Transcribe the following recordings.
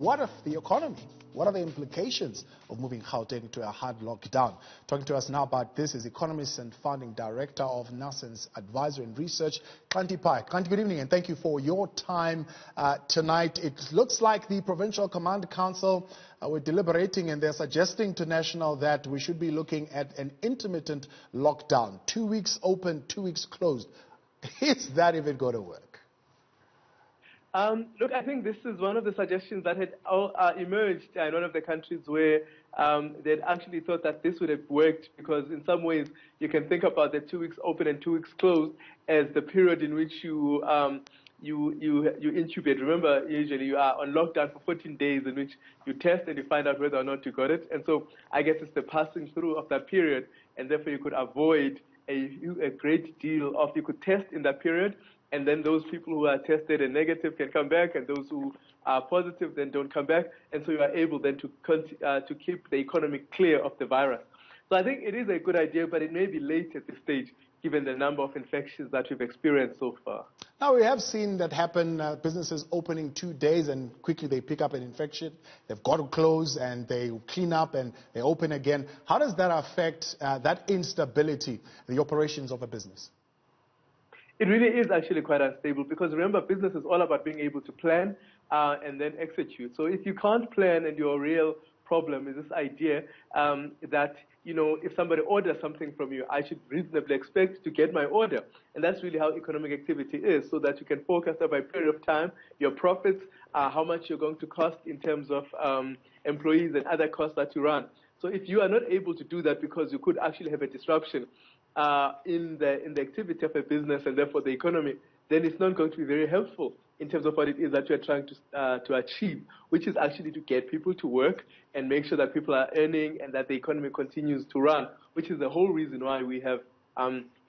What of the economy? What are the implications of moving Gauteng to a hard lockdown? Talking to us now about this is Economist and Founding Director of Newzroom Advisory and Research, Xhanti Payi. Xhanti, good evening and thank you for your time tonight. It looks like the Provincial Command Council were deliberating and they're suggesting to National that we should be looking at an intermittent lockdown. 2 weeks open, 2 weeks closed. Is that even going to work? Look, I think this is one of the suggestions that had emerged in one of the countries where they'd actually thought that this would have worked, because in some ways you can think about the 2 weeks open and 2 weeks closed as the period in which you intubate. Remember, usually you are on lockdown for 14 days in which you test and you find out whether or not you got it. And so I guess it's the passing through of that period, and therefore you could avoid a great deal of, you could test in that period, and then those people who are tested and negative can come back, and those who are positive then don't come back, and so you are able then to keep the economy clear of the virus. So I think it is a good idea, but it may be late at this stage, given the number of infections that we've experienced so far. Now, we have seen that happen, businesses opening 2 days and quickly they pick up an infection. They've got to close and they clean up and they open again. How does that affect that instability, the operations of a business? It really is actually quite unstable, because remember, business is all about being able to plan and then execute. So if you can't plan, and your real problem is this idea that, you know, if somebody orders something from you, I should reasonably expect to get my order. And that's really how economic activity is, so that you can forecast over a period of time your profits, how much you're going to cost in terms of employees and other costs that you run. So if you are not able to do that, because you could actually have a disruption in the activity of a business and therefore the economy, then it's not going to be very helpful in terms of what it is that you're trying to achieve, which is actually to get people to work and make sure that people are earning and that the economy continues to run, which is the whole reason why we have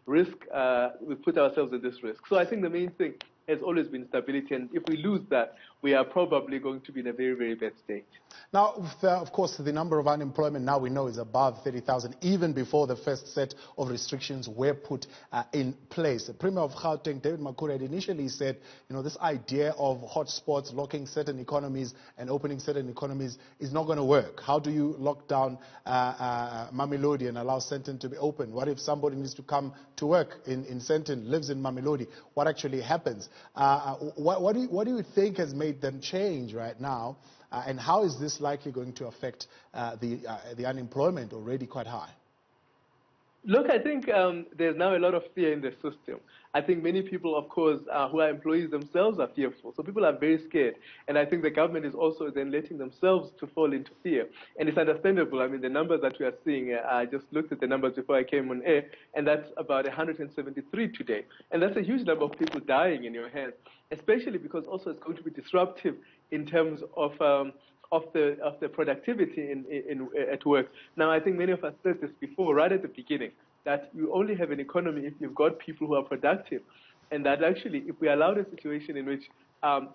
we put ourselves at this risk. So I think the main thing has always been stability, and if we lose that, we are probably going to be in a very, very bad state. Now, of course, the number of unemployment now we know is above 30,000, even before the first set of restrictions were put in place. The Premier of Gauteng, David Makhura, had initially said, you know, this idea of hotspots, locking certain economies and opening certain economies is not going to work. How do you lock down Mamelodi and allow Sandton to be open? What if somebody needs to come to work in Sandton, lives in Mamelodi? What actually happens? What do you think has made them change right now? And how is this likely going to affect the unemployment already quite high? Look, I think there's now a lot of fear in the system. I think many people, of course, who are employees themselves are fearful. So people are very scared. And I think the government is also then letting themselves to fall into fear. And it's understandable. I mean, the numbers that we are seeing, I just looked at the numbers before I came on air, and that's about 173 today. And that's a huge number of people dying in your hands, especially because also it's going to be disruptive in terms of the productivity at work. Now, I think many of us said this before, right at the beginning, that you only have an economy if you've got people who are productive, and that actually, if we allowed a situation in which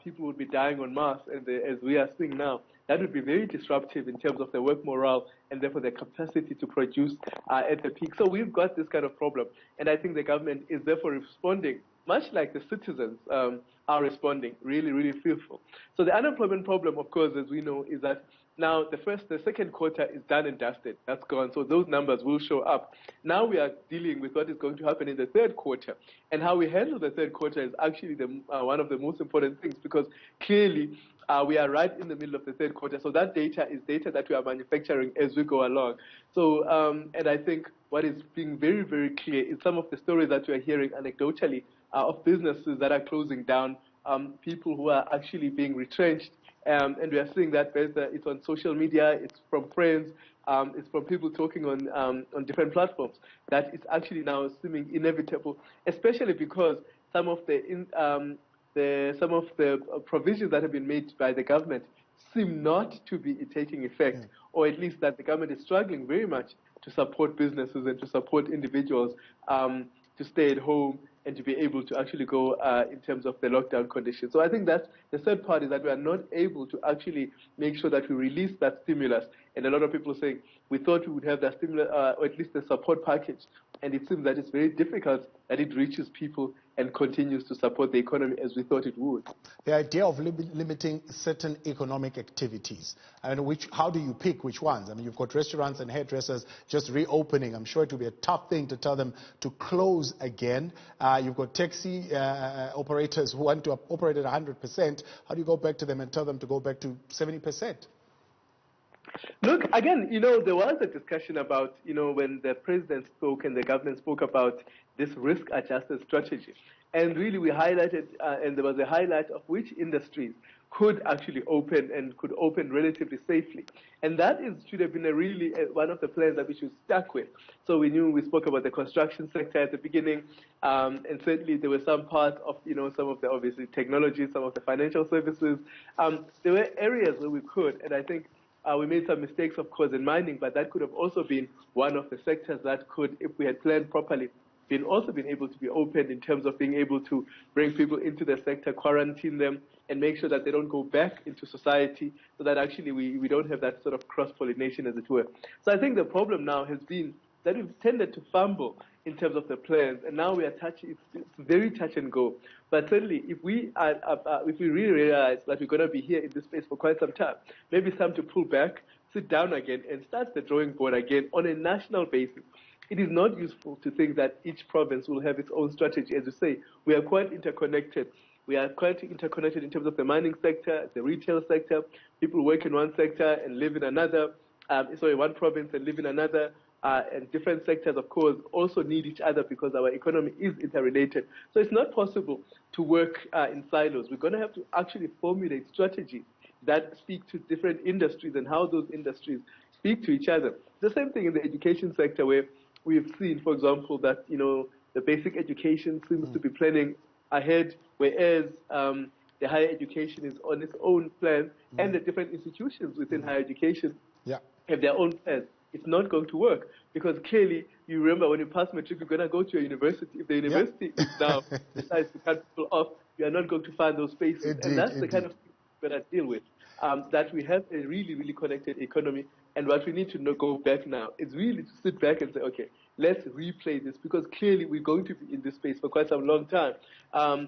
people would be dying en masse, and as we are seeing now, that would be very disruptive in terms of the work morale and therefore the capacity to produce at the peak. So we've got this kind of problem, and I think the government is therefore responding much like the citizens are responding, really, really fearful. So the unemployment problem, of course, as we know, is that now the second quarter is done and dusted. That's gone. So those numbers will show up. Now we are dealing with what is going to happen in the third quarter. And how we handle the third quarter is actually one of the most important things, because clearly we are right in the middle of the third quarter. So that data is data that we are manufacturing as we go along. So, and I think what is being very, very clear is some of the stories that we are hearing anecdotally of businesses that are closing down, people who are actually being retrenched. And we are seeing that whether it's on social media, it's from friends, it's from people talking on different platforms, that it's actually now seeming inevitable, especially because some of the provisions that have been made by the government seem not to be taking effect, or at least that the government is struggling very much to support businesses and to support individuals to stay at home and to be able to actually go in terms of the lockdown conditions. So I think that's the third part, is that we are not able to actually make sure that we release that stimulus. And a lot of people are saying, we thought we would have that stimulus, or at least the support package. And it seems that it's very difficult that it reaches people and continues to support the economy as we thought it would. The idea of limiting certain economic activities, and how do you pick which ones? I mean, you've got restaurants and hairdressers just reopening. I'm sure it will be a tough thing to tell them to close again. You've got taxi operators who want to operate at 100%. How do you go back to them and tell them to go back to 70%? Look, again, there was a discussion about, when the president spoke and the government spoke about this risk-adjusted strategy. And really we highlighted, and there was a highlight of which industries could actually open and could open relatively safely. And that should have been really one of the plans that we should stuck with. So we spoke about the construction sector at the beginning, and certainly there were some parts of, some of the obviously technology, some of the financial services. There were areas where we could, and I think we made some mistakes, of course, in mining, but that could have also been one of the sectors that could, if we had planned properly, also been able to be open in terms of being able to bring people into the sector, quarantine them, and make sure that they don't go back into society, so that actually we don't have that sort of cross-pollination, as it were. So I think the problem now has been that we've tended to fumble in terms of the plans, and now we are it's very touch and go. But certainly, if we really realize that we're going to be here in this space for quite some time, maybe it's time to pull back, sit down again, and start the drawing board again on a national basis. It is not useful to think that each province will have its own strategy. As you say, we are quite interconnected. We are quite interconnected in terms of the mining sector, the retail sector. People work in one sector and live in another, one province and live in another. And different sectors, of course, also need each other because our economy is interrelated. So it's not possible to work in silos. We're going to have to actually formulate strategies that speak to different industries and how those industries speak to each other. The same thing in the education sector, where we've seen, for example, that the basic education seems to be planning ahead, whereas the higher education is on its own plan, and the different institutions within higher education have their own plans. It's not going to work, because clearly, you remember when you pass matric, you're going to go to a university. If the university is now decides to cut people off, you are not going to find those spaces. And that's the kind of thing we're going to deal with, that we have a really, really connected economy. And what we need to go back now is really to sit back and say, okay, let's replay this, because clearly we're going to be in this space for quite some long time.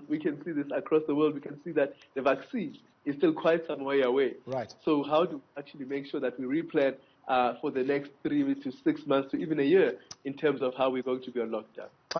We can see this across the world. We can see that the vaccine is still quite some way away. Right. So how do we actually make sure that we replan for the next 3 to 6 months to even a year in terms of how we're going to be on lockdown?